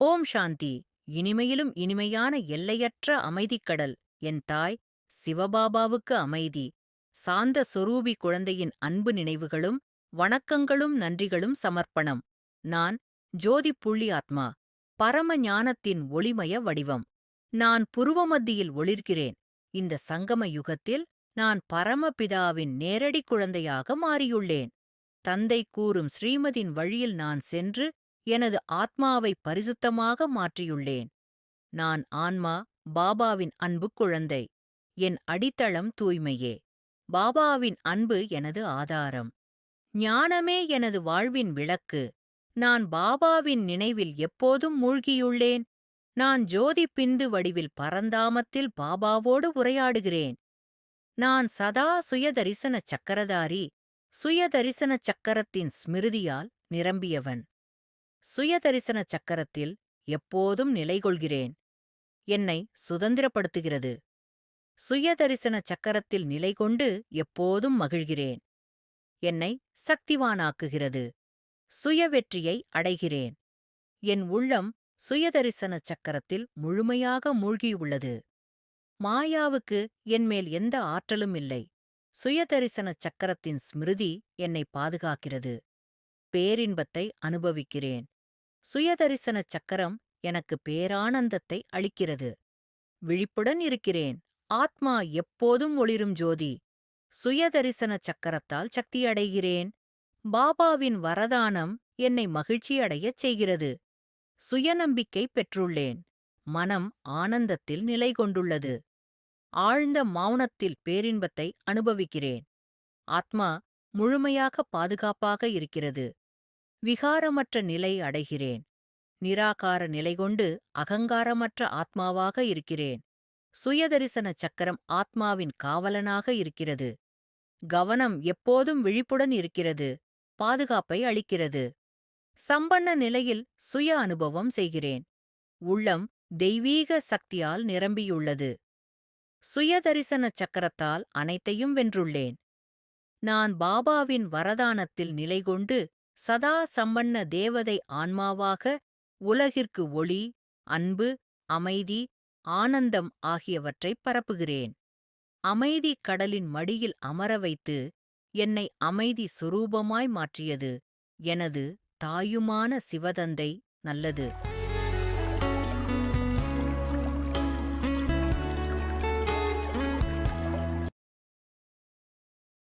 ஓம் சாந்தி. இனிமையிலும் இனிமையான எல்லையற்ற அமைதிக்கடல் என் தாய் சிவபாபாவுக்கு அமைதி. சாந்த சொரூபி குழந்தையின் அன்பு நினைவுகளும் வணக்கங்களும் நன்றிகளும் சமர்ப்பணம். நான் ஜோதி புள்ளி ஆத்மா, பரம ஞானத்தின் ஒளிமய வடிவம். நான் புருவமத்தியில் ஒளிர்கிறேன். இந்த சங்கம யுகத்தில் நான் பரமபிதாவின் நேரடி குழந்தையாக மாறியுள்ளேன். தந்தை கூறும் ஸ்ரீமதின் வழியில் நான் சென்று எனது ஆத்மாவை பரிசுத்தமாக மாற்றியுள்ளேன். நான் ஆன்மா, பாபாவின் அன்பு குழந்தை. என் அடித்தளம் தூய்மையே. பாபாவின் அன்பு எனது ஆதாரம். ஞானமே எனது வாழ்வின் விளக்கு. நான் பாபாவின் நினைவில் எப்போதும் மூழ்கியுள்ளேன். நான் ஜோதி பிந்து வடிவில் பரந்தாமத்தில் பாபாவோடு உரையாடுகிறேன். நான் சதா சுயதரிசன சக்கரதாரி. சுயதரிசன சக்கரத்தின் ஸ்மிருதியால் நிரம்பியவன். சுயதரிசன சக்கரத்தில் எப்போதும் நிலைகொள்கிறேன். என்னை சுதந்திரப்படுத்துகிறது. சுயதரிசன சக்கரத்தில் நிலைகொண்டு எப்போதும் மகிழ்கிறேன். என்னை சக்திவானாக்குகிறது. சுய வெற்றியை அடைகிறேன். என் உள்ளம் சுயதரிசன சக்கரத்தில் முழுமையாக மூழ்கியுள்ளது. மாயாவுக்கு என்மேல் எந்த ஆற்றலும் இல்லை. சுயதரிசன சக்கரத்தின் ஸ்மிருதி என்னை பாதுகாக்கிறது. பேரின்பத்தை அனுபவிக்கிறேன். சுயதரிசன சக்கரம் எனக்கு பேரானந்தத்தை அளிக்கிறது. விழிப்புடன் இருக்கிறேன். ஆத்மா எப்போதும் ஒளிரும் ஜோதி. சுயதரிசன சக்கரத்தால் சக்தியடைகிறேன். பாபாவின் வரதானம் என்னை மகிழ்ச்சியடையச் செய்கிறது. சுயநம்பிக்கை பெற்றுள்ளேன். மனம் ஆனந்தத்தில் நிலை கொண்டுள்ளது. ஆழ்ந்த மௌனத்தில் பேரின்பத்தை அனுபவிக்கிறேன். ஆத்மா முழுமையாக பாதுகாப்பாக இருக்கிறது. விகாரமற்ற நிலை அடைகிறேன். நிராகார நிலை கொண்டு அகங்காரமற்ற ஆத்மாவாக இருக்கிறேன். சுயதரிசன சக்கரம் ஆத்மாவின் காவலனாக இருக்கிறது. கவனம் எப்போதும் விழிப்புடன் இருக்கிறது. பாதுகாப்பை அளிக்கிறது. சம்பன்ன நிலையில் சுய அனுபவம் செய்கிறேன். உள்ளம் தெய்வீக சக்தியால் நிரம்பியுள்ளது. சுயதரிசன சக்கரத்தால் அனைத்தையும் வென்றுள்ளேன். நான் பாபாவின் வரதானத்தில் நிலைகொண்டு சதா சம்பன்ன தேவதை ஆன்மாவாக உலகிற்கு ஒளி, அன்பு, அமைதி, ஆனந்தம் ஆகியவற்றைப் பரப்புகிறேன். அமைதி கடலின் மடியில் அமர வைத்து என்னை அமைதி சுரூபமாய் மாற்றியது எனது தாயுமான சிவதந்தை நல்லது.